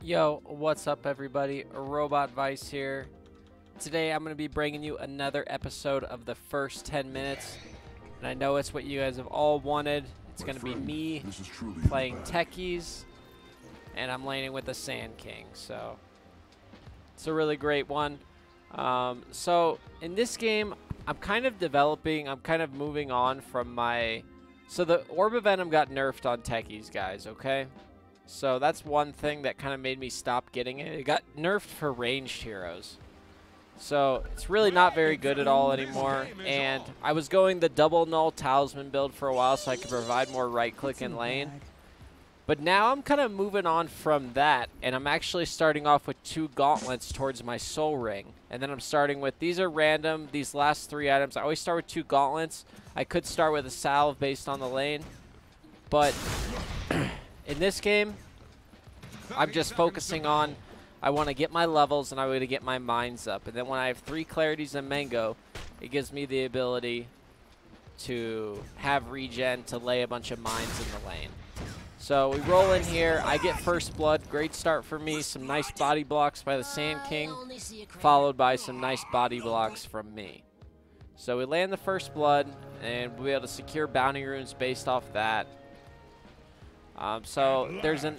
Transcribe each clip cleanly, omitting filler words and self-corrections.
Yo, what's up everybody? Robot Vice here. Today I'm going to be bringing you another episode of the first 10 minutes. And I know it's what you guys have all wanted. It's going to be me playing Techies. And I'm laning with the Sand King. So it's a really great one. So in this game, I'm kind of moving on from my... So the Orb of Venom got nerfed on Techies, guys, okay? So that's one thing that kind of made me stop getting it. It got nerfed for ranged heroes. So it's really not very good at all anymore. And I was going the double null talisman build for a while so I could provide more right click in lane. But now I'm kind of moving on from that, and I'm actually starting off with 2 gauntlets towards my soul ring. And then I'm starting with, these are random, these last 3 items. I always start with 2 gauntlets. I could start with a salve based on the lane. But in this game, I'm just focusing on, I want to get my levels and I want to get my mines up. And then when I have 3 clarities and mango, it gives me the ability to have regen to lay a bunch of mines in the lane. So we roll in here. I get first blood. Great start for me. Some nice body blocks by the Sand King, followed by some nice body blocks from me. So we land the first blood, and we'll be able to secure bounty runes based off that. So there's an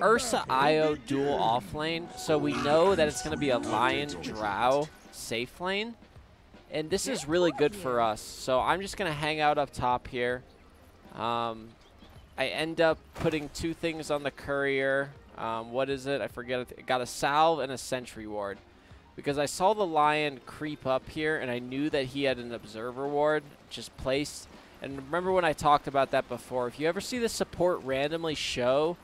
Ursa Io dual off lane, so we know that it's going to be a Lion Drow safe lane. And this is really good for us. So I'm just going to hang out up top here. I end up putting 2 things on the courier. What is it? I forget. I got a salve and a sentry ward. Because I saw the lion creep up here, and I knew that he had an observer ward just placed. And remember when I talked about that before, if you ever see the support randomly show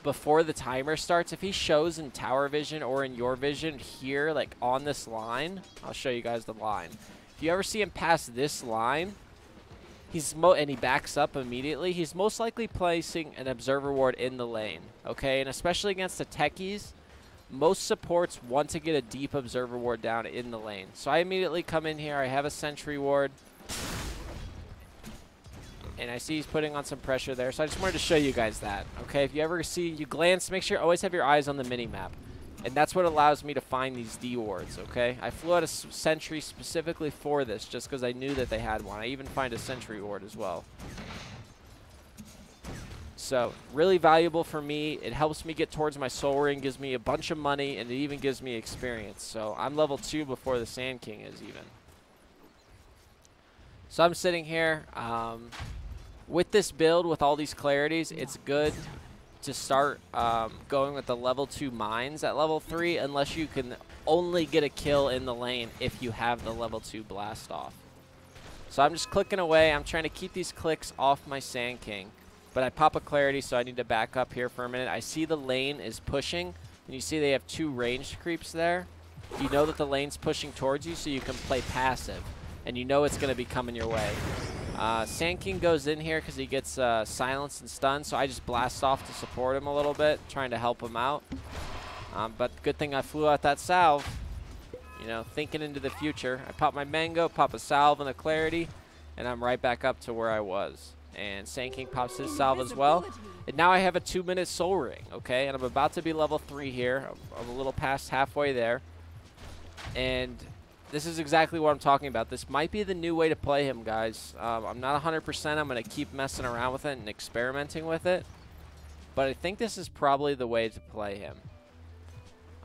before the timer starts, if he shows in tower vision or in your vision here, like on this line, I'll show you guys the line. If you ever see him pass this line, and he backs up immediately, he's most likely placing an observer ward in the lane, okay? And especially against the Techies, most supports want to get a deep observer ward down in the lane. So I immediately come in here, I have a sentry ward, and I see he's putting on some pressure there, so I just wanted to show you guys that, okay? If you ever see, you glance, make sure you always have your eyes on the mini-map. And that's what allows me to find these D wards, okay? I flew out a sentry specifically for this, just because I knew that they had one. I even find a sentry ward as well. So, really valuable for me. It helps me get towards my soul ring, gives me a bunch of money, and it even gives me experience. So, I'm level 2 before the Sand King is even. So, I'm sitting here. With this build, with all these clarities, it's good to start going with the level 2 mines at level 3, unless you can only get a kill in the lane if you have the level 2 blast off. So I'm just clicking away. I'm trying to keep these clicks off my Sand King, but I pop a clarity, so I need to back up here for a minute. I see the lane is pushing, and you see they have 2 ranged creeps there. You know that the lane's pushing towards you, so you can play passive, and you know it's going to be coming your way. Sand King goes in here because he gets silenced and stunned, so I just blast off to support him a little bit, trying to help him out. But good thing I flew out that salve, you know, thinking into the future. I pop my mango, pop a salve and a clarity, and I'm right back up to where I was. And Sand King pops his salve as well. And now I have a 2-minute soul ring, okay? And I'm about to be level 3 here. I'm a little past halfway there. And this is exactly what I'm talking about. This might be the new way to play him, guys. I'm not 100%. I'm going to keep messing around with it and experimenting with it. But I think this is probably the way to play him.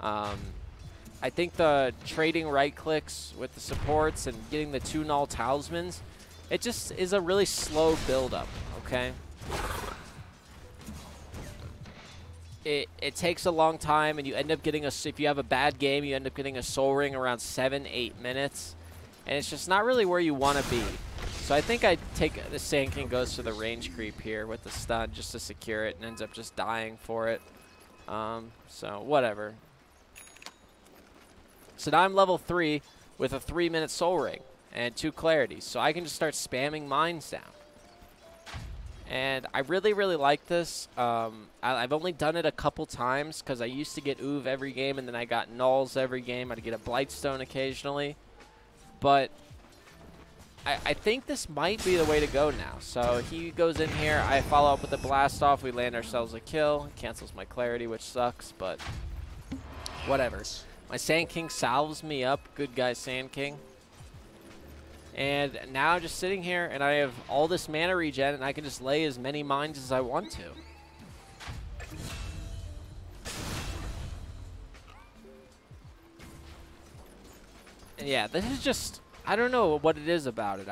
I think the trading right clicks with the supports and getting the 2 null talismans, it just is a really slow build-up, okay? It takes a long time, and you end up getting if you have a bad game, you end up getting a soul ring around 7-8 minutes, and it's just not really where you want to be. So I think I take the Sand King goes for the range creep here with the stun just to secure it, and ends up just dying for it. So whatever. So now I'm level 3 with a 3-minute soul ring and 2 clarities, so I can just start spamming mines down. And I really, really like this. I've only done it a couple times because I used to get Oov every game, and then I got Nulls every game. I'd get a Blightstone occasionally. But I think this might be the way to go now. So he goes in here. I follow up with a blast off. We land ourselves a kill. Cancels my clarity, which sucks, but Whatever. My Sand King salves me up. Good guy, Sand King. And now I'm just sitting here, and I have all this mana regen, and I can just lay as many mines as I want to. And yeah, this is just, I don't know what it is about it.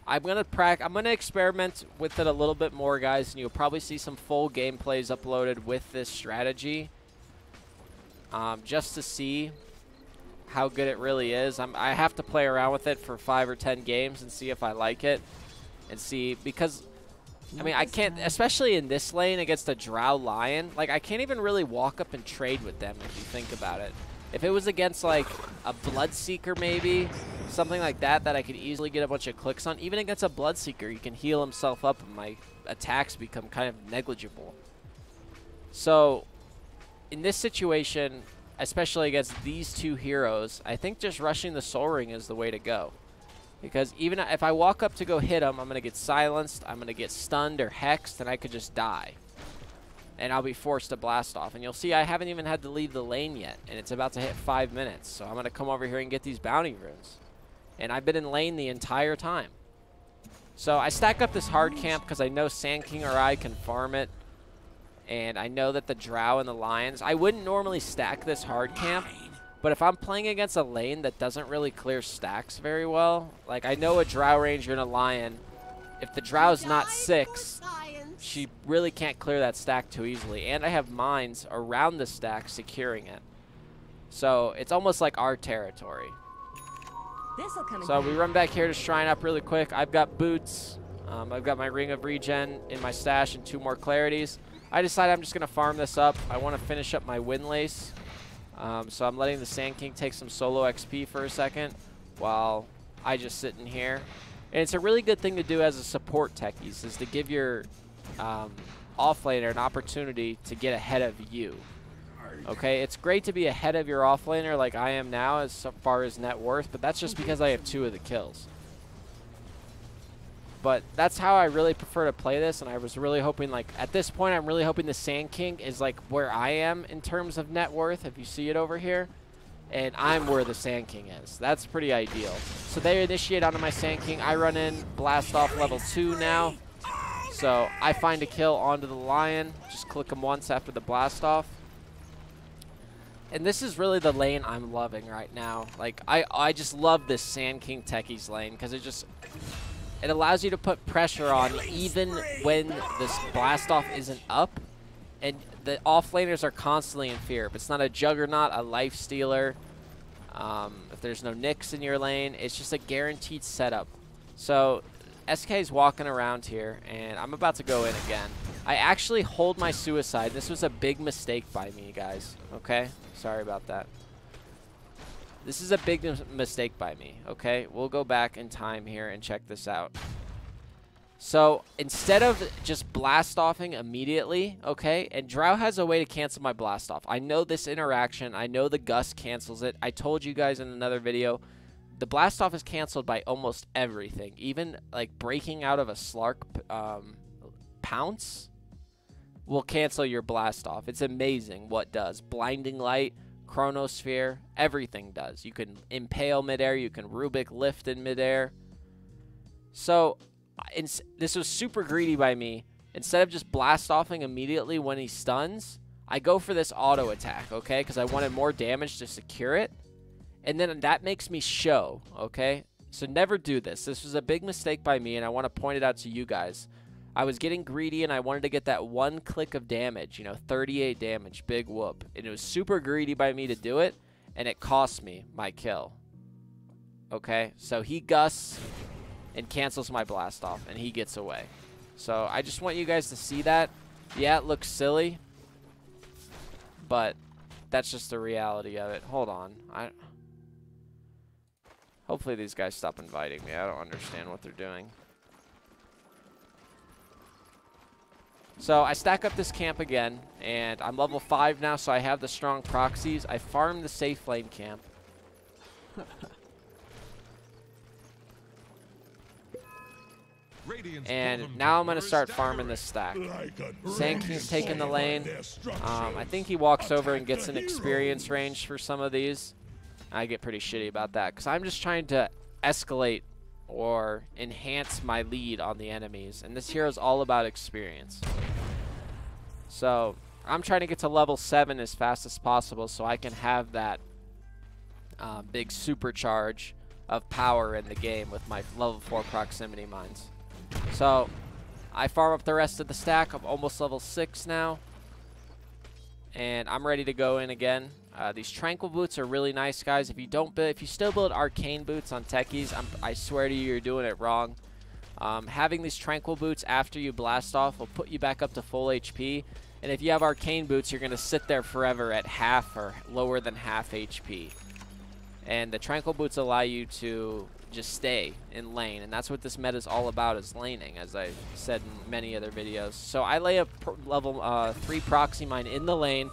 I'm gonna experiment with it a little bit more, guys, and you'll probably see some full gameplays uploaded with this strategy, just to see how good it really is. I have to play around with it for 5 or 10 games and see if I like it, and see, because I mean, I can't, especially in this lane against a Drow Lion, like I can't even really walk up and trade with them if you think about it. If it was against like a Bloodseeker maybe, something like that I could easily get a bunch of clicks on, even against a Bloodseeker, you can heal himself up and my attacks become kind of negligible. So in this situation, especially against these two heroes, I think just rushing the Soul Ring is the way to go. Because even if I walk up to go hit him, I'm going to get silenced, I'm going to get stunned or hexed, and I could just die. And I'll be forced to blast off. And you'll see I haven't even had to leave the lane yet, and it's about to hit 5 minutes. So I'm going to come over here and get these bounty runes. And I've been in lane the entire time. So I stack up this hard camp because I know Sand King or I can farm it. And I know that the Drow and the Lions, I wouldn't normally stack this hard camp. But if I'm playing against a lane that doesn't really clear stacks very well, like I know a Drow Ranger and a Lion, if the Drow's not 6, she really can't clear that stack too easily. And I have mines around the stack securing it. So it's almost like our territory. So we run back here to Shrine Up really quick. I've got boots. I've got my Ring of Regen in my stash and 2 more Clarities. I decided I'm just going to farm this up. I want to finish up my Windlace. So I'm letting the Sand King take some solo XP for a second while I just sit in here. And it's a really good thing to do as a support techies, is to give your offlaner an opportunity to get ahead of you. Okay, it's great to be ahead of your offlaner like I am now as far as net worth, but that's just because I have 2 of the kills. But that's how I really prefer to play this, and I was really hoping, like, at this point, I'm really hoping the Sand King is, like, where I am in terms of net worth, if you see it over here. And I'm where the Sand King is. That's pretty ideal. So they initiate onto my Sand King. I run in, blast off level 2 now. So I find a kill onto the Lion. Just click him once after the blast off. And this is really the lane I'm loving right now. Like, I just love this Sand King Techies lane because it allows you to put pressure on even when this blast off isn't up. And the offlaners are constantly in fear. If it's not a Juggernaut, a Life Stealer, if there's no Nyx in your lane, it's just a guaranteed setup. So SK is walking around here, and I'm about to go in again. I actually hold my suicide. This was a big mistake by me, guys. Okay? Sorry about that. This is a big mistake by me, okay? We'll go back in time here and check this out. So instead of just blast offing immediately, okay, and Drow has a way to cancel my blast off. I know this interaction. I know the Gust cancels it. I told you guys in another video, the blast off is canceled by almost everything. Even like breaking out of a Slark pounce will cancel your blast off. It's amazing what does. Blinding Light, Chronosphere, everything does. You can impale midair, you can Rubik lift in midair. So this was super greedy by me. Instead of just blast offing immediately when he stuns, I go for this auto attack, okay? Because I wanted more damage to secure it. And then that makes me show, okay? So never do this. This was a big mistake by me, and I want to point it out to you guys. I was getting greedy, and I wanted to get that 1 click of damage, you know, 38 damage, big whoop. And it was super greedy by me to do it, and it cost me my kill. Okay, so he gusts and cancels my blast off, and he gets away. So I just want you guys to see that. Yeah, it looks silly, but that's just the reality of it. Hold on. Hopefully these guys stop inviting me. I don't understand what they're doing. So I stack up this camp again, and I'm level 5 now, so I have the strong proxies. I farm the safe lane camp. And now I'm going to start farming this stack. Sand King's taking the lane. I think he walks over and gets an experience range for some of these. I get pretty shitty about that because I'm just trying to escalate or enhance my lead on the enemies. And this hero is all about experience. So I'm trying to get to level 7 as fast as possible so I can have that big supercharge of power in the game with my level 4 proximity mines. So I farm up the rest of the stack. I'm almost level 6 now. And I'm ready to go in again. These tranquil boots are really nice, guys. If you still build arcane boots on Techies, I swear to you, you're doing it wrong. Having these tranquil boots after you blast off will put you back up to full HP. And if you have arcane boots, you're going to sit there forever at half or lower than half HP. And the tranquil boots allow you to just stay in lane, and that's what this meta is all about, is laning, as I said in many other videos. So I lay a level 3 proxy mine in the lane.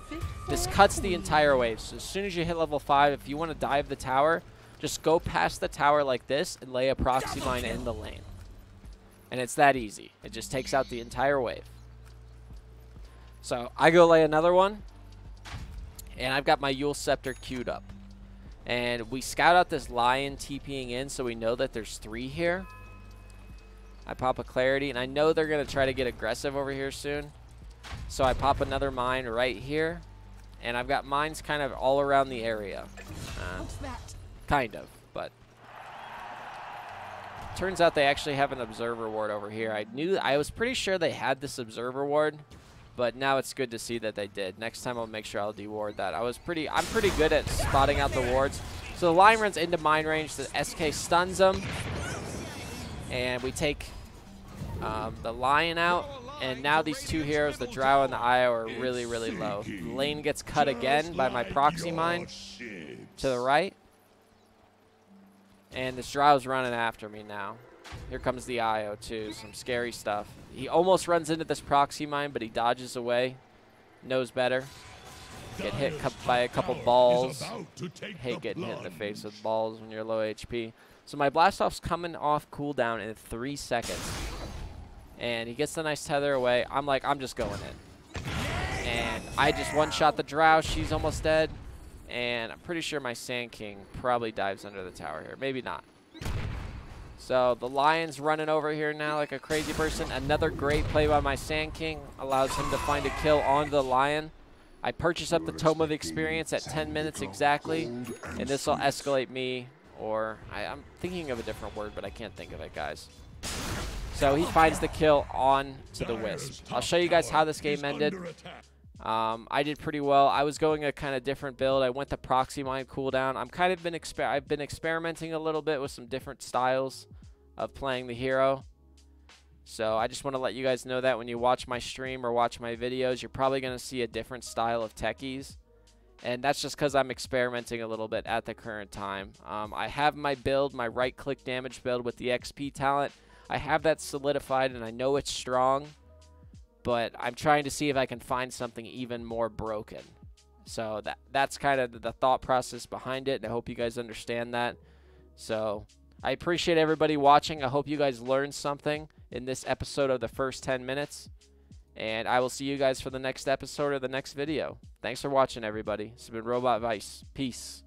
This cuts the entire wave. So as soon as you hit level 5, if you want to dive the tower, just go past the tower like this and lay a proxy mine in the lane. And it's that easy. It just takes out the entire wave. So I go lay another one, and I've got my Yule Scepter queued up. And we scout out this lion TPing in so we know that there's 3 here. I pop a clarity, and I know they're going to try to get aggressive over here soon. So I pop another mine right here. And I've got mines kind of all around the area. Kind of, but turns out they actually have an observer ward over here. I was pretty sure they had this observer ward, but now it's good to see that they did. Next time I'll make sure I'll deward that. I'm pretty good at spotting out the wards. So the lion runs into mine range. The SK stuns him, and we take the lion out. And now these 2 heroes, the Drow and the Io, are really, really low. The lane gets cut again by my proxy mine to the right. And this Drow's running after me now. Here comes the Io too, some scary stuff. He almost runs into this proxy mine, but he dodges away. Knows better. Get hit by a couple balls. Hate getting hit in the face with balls when you're low HP. So my blast off's coming off cooldown in 3 seconds. And he gets the nice tether away. I'm like, I'm just going in. And I just one-shot the Drow. She's almost dead. And I'm pretty sure my Sand King probably dives under the tower here. Maybe not. So the Lion's running over here now like a crazy person. Another great play by my Sand King. Allows him to find a kill on the Lion. I purchase up the Tome of Experience at 10 minutes exactly. And this will escalate me. Or I'm thinking of a different word, but I can't think of it, guys. So he finds the kill on to the Wisp. I'll show you guys how this game ended. I did pretty well. I was going a kind of different build. I went the proxy mine cooldown. I've been experimenting a little bit with some different styles of playing the hero. So I just want to let you guys know that when you watch my stream or watch my videos, you're probably going to see a different style of Techies. And that's just because I'm experimenting a little bit at the current time. I have my build, my right-click damage build with the XP talent. I have that solidified, and I know it's strong. But I'm trying to see if I can find something even more broken. So that's kind of the thought process behind it, and I hope you guys understand that. So I appreciate everybody watching. I hope you guys learned something in this episode of the first 10 minutes. And I will see you guys for the next episode or the next video. Thanks for watching, everybody. This has been Robot Vice. Peace.